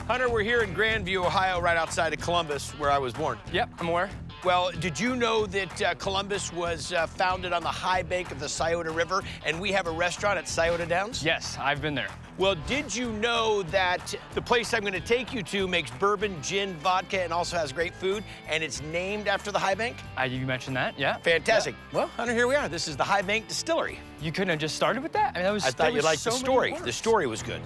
Hunter, we're here in Grandview, Ohio, right outside of Columbus, where I was born. Yep, I'm aware. Well, did you know that Columbus was founded on the high bank of the Scioto River, and we have a restaurant at Scioto Downs? Yes, I've been there. Well, did you know that the place I'm going to take you to makes bourbon, gin, vodka, and also has great food, and it's named after the high bank? You mentioned that, yeah. Fantastic. Yeah. Well, Hunter, here we are. This is the High Bank Distillery. You couldn't have just started with that? I mean, I thought you'd like the story. The story was good.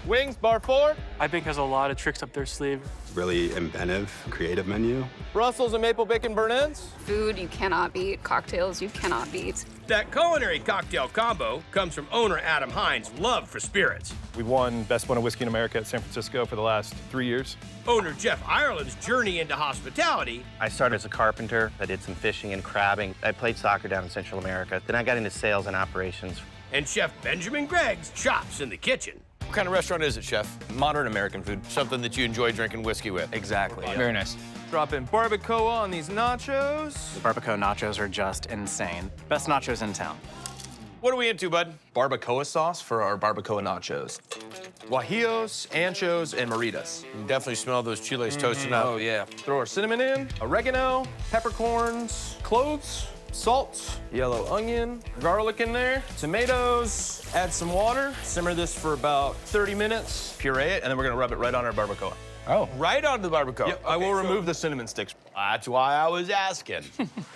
Wings, bar 4. High Bank has a lot of tricks up their sleeve. Really inventive, creative menu. Brussels and maple bacon burnt ends. Food you cannot beat, cocktails you cannot beat. That culinary cocktail combo comes from owner Adam Hines' love for spirits. We've won Best One of Whiskey in America at San Francisco for the last 3 years. Owner Jeff Ireland's journey into hospitality. I started as a carpenter. I did some fishing and crabbing. I played soccer down in Central America. Then I got into sales and operations. And Chef Benjamin Gregg's chops in the kitchen. What kind of restaurant is it, Chef? Modern American food. Something that you enjoy drinking whiskey with. Exactly. Yeah. Very nice. Drop in barbacoa on these nachos. The Barbacoa Nachos are just insane. Best nachos in town. What are we into, bud? Barbacoa sauce for our barbacoa nachos. Guajillos, anchos, and maritas. You can definitely smell those chiles toasting up. Oh, yeah. Throw our cinnamon in, oregano, peppercorns, cloves, salt, yellow onion, garlic in there, tomatoes, add some water, simmer this for about 30 minutes, puree it, and then we're gonna rub it right on our barbacoa. Oh. Right onto the barbacoa. Yep, I will remove the cinnamon sticks. That's why I was asking.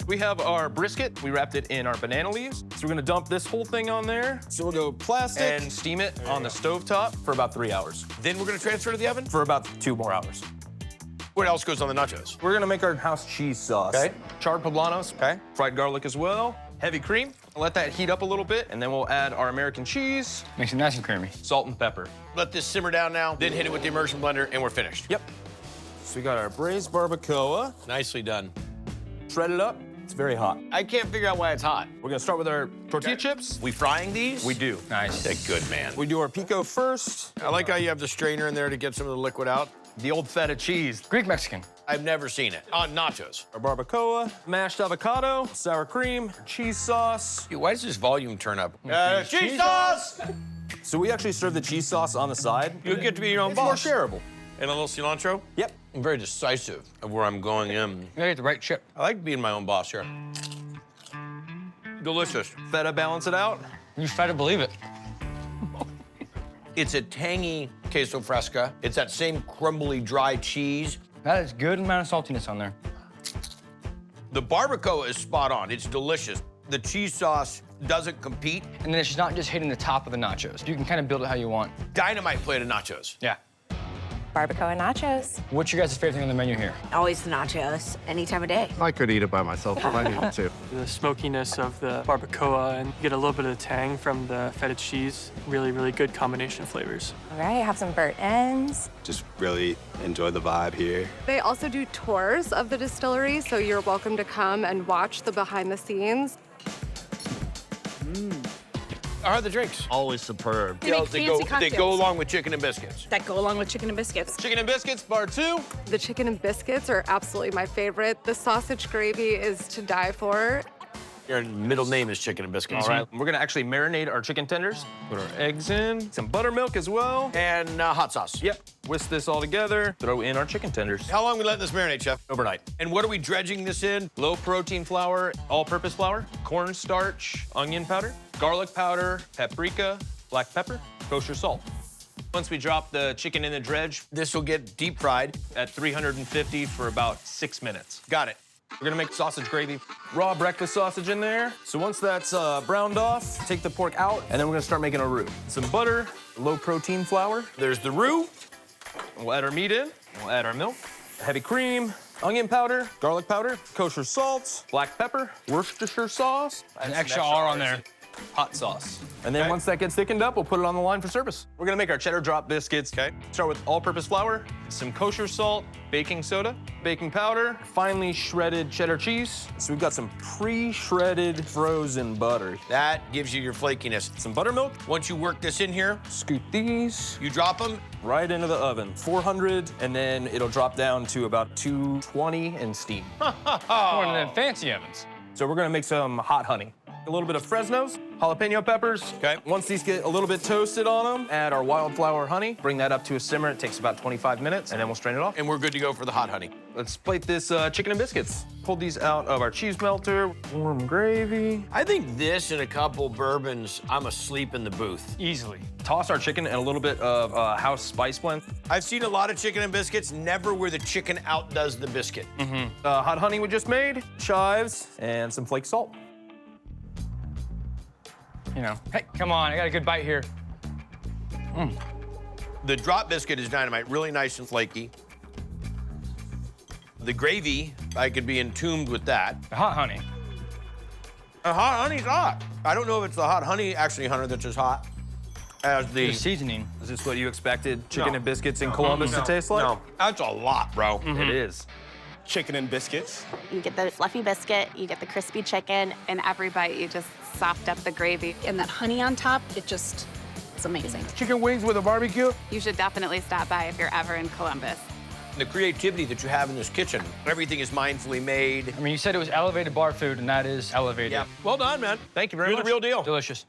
We have our brisket. We wrapped it in our banana leaves. So we're gonna dump this whole thing on there. So we'll go plastic and steam it on the stovetop for about 3 hours. Then we're gonna transfer to the oven? For about 2 more hours. What else goes on the nachos? We're gonna make our house cheese sauce. Okay. Charred poblanos. Okay. Fried garlic as well. Heavy cream. Let that heat up a little bit, and then we'll add our American cheese. Makes it nice and creamy. Salt and pepper. Let this simmer down now, then hit it with the immersion blender, and we're finished. Yep. So we got our braised barbacoa. Nicely done. Shred it up. It's very hot. I can't figure out why it's hot. We're gonna start with our tortilla chips. We frying these? We do. Nice. Good, man. We do our pico first. I like how you have the strainer in there to get some of the liquid out. The old feta cheese. Greek Mexican. I've never seen it. On nachos. Our barbacoa, mashed avocado, sour cream, cheese sauce. Dude, why does this volume turn up? Cheese sauce! So we actually serve the cheese sauce on the side. You get to be your own It's more boss. shareable. And a little cilantro? Yep. I'm very decisive of where I'm going in. You gotta get the right chip. I like being my own boss here. Delicious. Feta balance it out. You try to believe it. It's a tangy queso fresca. It's that same crumbly, dry cheese. That is good amount of saltiness on there. The barbacoa is spot on. It's delicious. The cheese sauce doesn't compete. And then it's not just hitting the top of the nachos. You can kind of build it how you want. Dynamite plate of nachos. Yeah. Barbacoa Nachos. What's your guys' favorite thing on the menu here? Always the nachos, any time of day. I could eat it by myself if I needed to. The smokiness of the barbacoa and you get a little bit of the tang from the feta cheese. Really, really good combination of flavors. All right, have some burnt ends. Just really enjoy the vibe here. They also do tours of the distillery, so you're welcome to come and watch the behind the scenes. How are the drinks? Always superb. They make fancy they go cocktails. along with chicken and biscuits. That go along with chicken and biscuits. Chicken and biscuits, bar 2. The chicken and biscuits are absolutely my favorite. The sausage gravy is to die for. Your middle name is chicken and biscuits. All right, we're gonna actually marinate our chicken tenders. Put our eggs in, some buttermilk as well. And hot sauce. Yep, whisk this all together, throw in our chicken tenders. How long we letting this marinate, Chef? Overnight. And what are we dredging this in? Low protein flour, all-purpose flour, cornstarch, onion powder, garlic powder, paprika, black pepper, kosher salt. Once we drop the chicken in the dredge, This will get deep fried. at 350 for about 6 minutes. Got it. We're gonna make sausage gravy. Raw breakfast sausage in there. So once that's browned off, take the pork out, and then we're gonna start making a roux. Some butter, low protein flour. There's the roux. We'll add our meat in. We'll add our milk, heavy cream, onion powder, garlic powder, kosher salt, black pepper, Worcestershire sauce. An extra R on there. Hot sauce. And then once that gets thickened up, we'll put it on the line for service. We're gonna make our cheddar drop biscuits. Okay. Start with all-purpose flour, some kosher salt, baking soda, baking powder, finely shredded cheddar cheese. So we've got some pre-shredded frozen butter. That gives you your flakiness. Some buttermilk. Once you work this in here, Scoot these you drop them. right into the oven. 400, and then it'll drop down to about 220 and steam. One of them fancy ovens. So we're gonna make some hot honey. A little bit of Fresno's, jalapeno peppers. Okay. Once these get a little bit toasted on them, add our wildflower honey. Bring that up to a simmer. It takes about 25 minutes, and then we'll strain it off. And we're good to go for the hot honey. Let's plate this chicken and biscuits. Pull these out of our cheese melter. Warm gravy. I think this and a couple bourbons, I'm asleep in the booth. Easily. Toss our chicken and a little bit of house spice blend. I've seen a lot of chicken and biscuits, never where the chicken outdoes the biscuit. Hot honey we just made, chives, and some flake salt. You know, hey, come on, I got a good bite here. The drop biscuit is Dynamite, really nice and flaky. The gravy, I could be entombed with that. The hot honey. The hot honey's hot. I don't know if it's the hot honey, actually, Hunter, that's as hot as the... The seasoning. Is this what you expected chicken No. and biscuits in Columbus to taste like? No, that's a lot, bro. It is. Chicken and biscuits. You get the fluffy biscuit, you get the crispy chicken. In every bite, you just soft up the gravy. And that honey on top, it's amazing. Chicken wings with a barbecue. You should definitely stop by if you're ever in Columbus. The creativity that you have in this kitchen, everything is mindfully made. I mean, you said it was elevated bar food, and that is elevated. Yeah. Well done, man. Thank you very You're much. the real deal. Delicious.